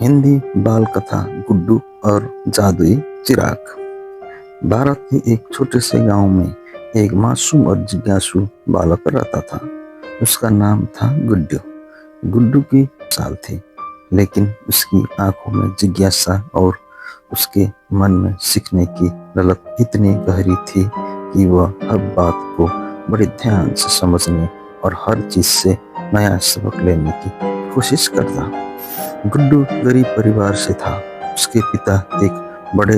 हिंदी बाल कथा गुड्डू और जादुई चिराग। भारत के एक छोटे से गांव में एक मासूम और जिज्ञासु बालक रहता था। उसका नाम था गुड्डू। गुड्डू की साल थी, लेकिन उसकी आंखों में जिज्ञासा और उसके मन में सीखने की ललक इतनी गहरी थी कि वह हर बात को बड़े ध्यान से समझने और हर चीज से नया सबक लेने की कोशिश करता। गुड्डू गरीब परिवार से था। उसके पिता एक बड़े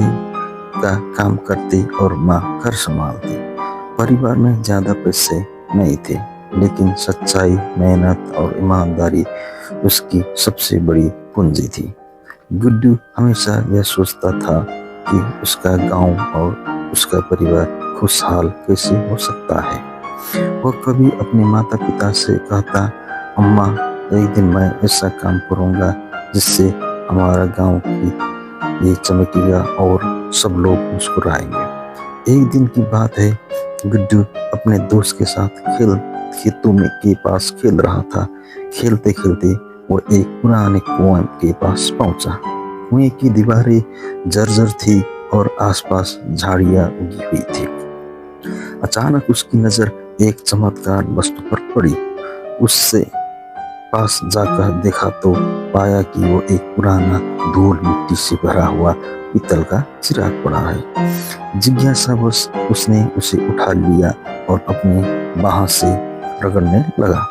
का काम करते और माँ घर संभालती। परिवार में ज्यादा पैसे नहीं थे, लेकिन सच्चाई, मेहनत और ईमानदारी उसकी सबसे बड़ी पूंजी थी। गुड्डू हमेशा यह सोचता था कि उसका गांव और उसका परिवार खुशहाल कैसे हो सकता है। वह कभी अपने माता पिता से कहता, अम्मा, एक दिन मैं ऐसा काम करूंगा जिससे हमारा गांव की ये चमकेगा और सब लोग मुस्कुराएंगे। एक दिन की बात है, गुड्डू अपने दोस्त के साथ खेतों में के पास खेल रहा था। खेलते खेलते वो एक पुराने कुएं के पास पहुंचा। कुएं की दीवारें जर्जर थी और आसपास झाड़ियां उगी हुई थी। अचानक उसकी नजर एक चमत्कार वस्तु पर पड़ी। उससे पास जाकर देखा तो पाया कि वो एक पुराना धूल मिट्टी से भरा हुआ पीतल का चिराग पड़ा है। जिज्ञासावश उसने उसे उठा लिया और अपने बाह से रगड़ने लगा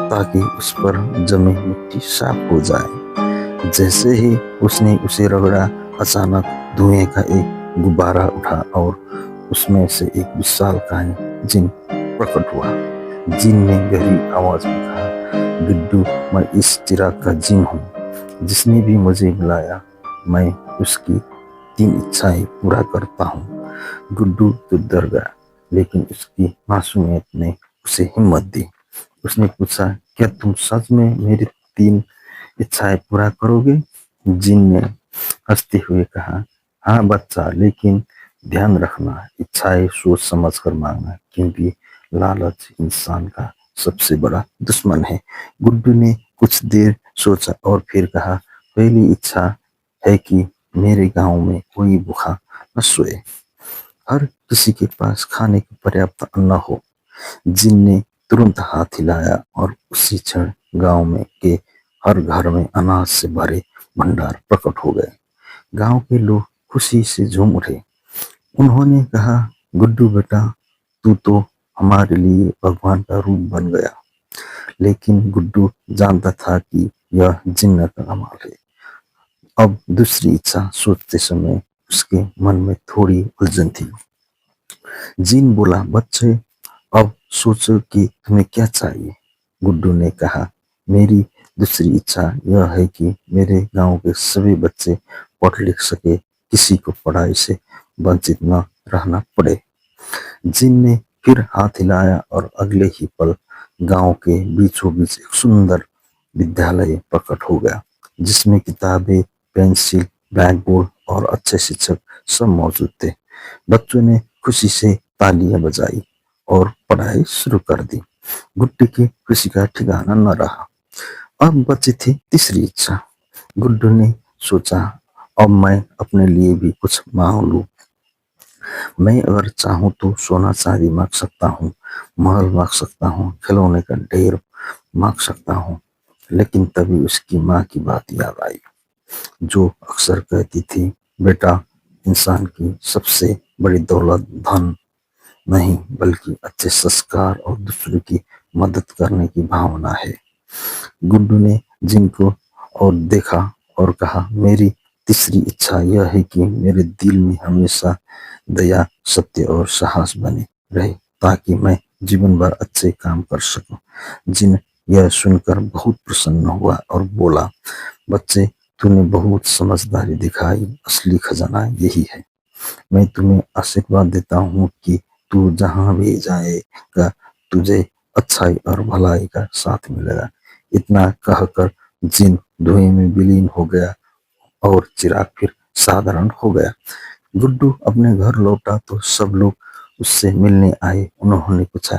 ताकि उस पर जमी मिट्टी साफ हो जाए। जैसे ही उसने उसे रगड़ा, अचानक धुएं का एक गुब्बारा उठा और उसमें से एक विशालकाय जिन प्रकट हुआ। जिन ने गहरी आवाज में कहा, गुड्डू, मैं इस चिराग का जिन हूँ। जिसने भी मुझे बुलाया, मैं उसकी 3 इच्छाएं पूरा करता हूँ। गुड्डू तो डर गया, लेकिन उसकी मासूमियत ने उसे हिम्मत दी। उसने पूछा, क्या तुम सच में मेरी 3 इच्छाएं पूरा करोगे? जिन ने हंसते हुए कहा, हाँ बच्चा, लेकिन ध्यान रखना, इच्छाएं सोच समझ कर मांगना, क्योंकि लालच इंसान का सबसे बड़ा दुश्मन है। गुड्डू ने कुछ देर सोचा और फिर कहा, पहली इच्छा है कि मेरे गांव में कोई भूखा न सोए, हर किसी के पास खाने की पर्याप्त अन्न हो। जिन ने तुरंत हाथ हिलाया और उसी क्षण गांव में के हर घर में अनाज से भरे भंडार प्रकट हो गए। गांव के लोग खुशी से झूम उठे। उन्होंने कहा, गुड्डू बेटा, तू तो हमारे लिए भगवान का रूप बन गया। लेकिन गुड्डू जानता था कि यह जिन्न का कमाल है। अब दूसरी इच्छा सोचते समय उसके मन में थोड़ी उलझन थी। जिन बोला, बच्चे, अब सोचो कि तुम्हें क्या चाहिए। गुड्डू ने कहा, मेरी दूसरी इच्छा यह है कि मेरे गांव के सभी बच्चे पढ़ लिख सके, किसी को पढ़ाई से वंचित न रहना पड़े। जिन ने फिर हाथ हिलाया और अगले ही पल गांव के बीचों बीच एक सुंदर विद्यालय प्रकट हो गया, जिसमें किताबें, पेंसिल, ब्लैकबोर्ड और अच्छे शिक्षक सब मौजूद थे। बच्चों ने खुशी से तालियां बजाई और पढ़ाई शुरू कर दी। गुड्डू की खुशी का ठिकाना न रहा। अब बची थी तीसरी इच्छा। गुड्डू ने सोचा, अब मैं अपने लिए भी कुछ मांग लूं। मैं अगर चाहूं तो सोना चांदी मांग सकता हूँ, महल मांग सकता हूँ, खिलौने का ढेर मांग सकता हूँ। लेकिन तभी उसकी माँ की बात याद आई, जो अक्सर कहती थी, बेटा, इंसान की सबसे बड़ी दौलत धन नहीं, बल्कि अच्छे संस्कार और दूसरों की मदद करने की भावना है। गुड्डू ने जिनको और देखा और कहा, मेरी तीसरी इच्छा यह है कि मेरे दिल में हमेशा दया, सत्य और साहस बने रहे, ताकि मैं जीवन भर अच्छे काम कर सकूं। जिन यह सुनकर बहुत प्रसन्न हुआ और बोला, बच्चे, तूने बहुत समझदारी दिखाई, असली खजाना यही है। मैं तुम्हें आशीर्वाद देता हूँ कि तू जहां भी जाएगा, तुझे अच्छाई और भलाई का साथ मिलेगा। इतना कहकर जिन धुएं में विलीन हो गया और चिराग फिर साधारण हो गया। गुड्डू अपने घर लौटा तो सब लोग उससे मिलने आए। उन्होंने पूछा,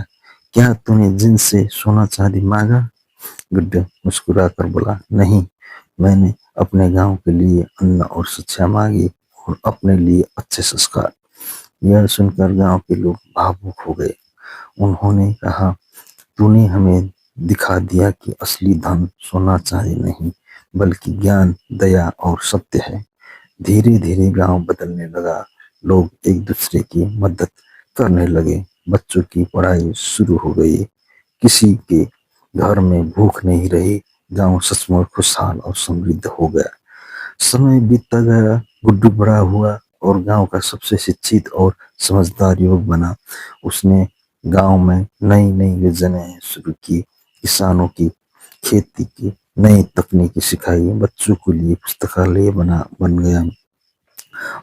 क्या तूने जिन से सोना चांदी मांगा? गुड्डू मुस्कुरा कर बोला, नहीं, मैंने अपने गांव के लिए अन्न और शिक्षा मांगी और अपने लिए अच्छे संस्कार। यह सुनकर गांव के लोग भावुक हो गए। उन्होंने कहा, तूने हमें दिखा दिया कि असली धन सोना चांदी नहीं, बल्कि ज्ञान, दया और सत्य है। धीरे धीरे गांव बदलने लगा। लोग एक दूसरे की मदद करने लगे। बच्चों की पढ़ाई शुरू हो गई। किसी के घर में भूख नहीं रही। गांव सचमुच खुशहाल और समृद्ध हो गया। समय बीतता गया। गुड्डू बड़ा हुआ और गांव का सबसे शिक्षित और समझदार युवक बना। उसने गांव में नई नई योजनाएं शुरू की। किसानों की खेती की नई तकनीकी सिखाई। बच्चों के लिए पुस्तकालय बन गया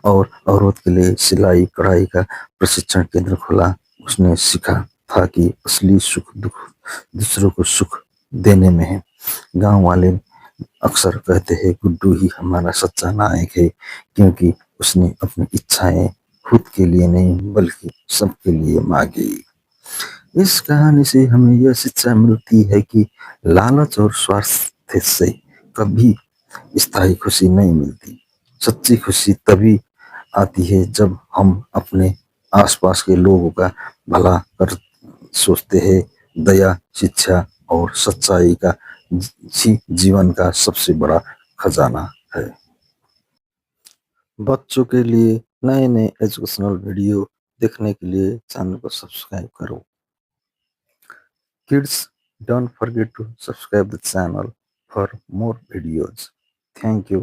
और औरत के लिए सिलाई कढ़ाई का प्रशिक्षण केंद्र खोला। उसने सीखा था कि असली सुख दुख दूसरों को सुख देने में है। गांव वाले अक्सर कहते हैं, गुड्डू ही हमारा सच्चा नायक है, क्योंकि उसने अपनी इच्छाएं खुद के लिए नहीं बल्कि सबके लिए मांगी। इस कहानी से हमें यह शिक्षा मिलती है कि लालच और स्वार्थ से कभी स्थायी खुशी नहीं मिलती। सच्ची खुशी तभी आती है जब हम अपने आसपास के लोगों का भला कर सोचते हैं। दया, शिक्षा और सच्चाई का जीवन का सबसे बड़ा खजाना है। बच्चों के लिए नए नए एजुकेशनल वीडियो देखने के लिए चैनल को सब्सक्राइब करो। Kids, don't forget to subscribe the channel for more videos. Thank you.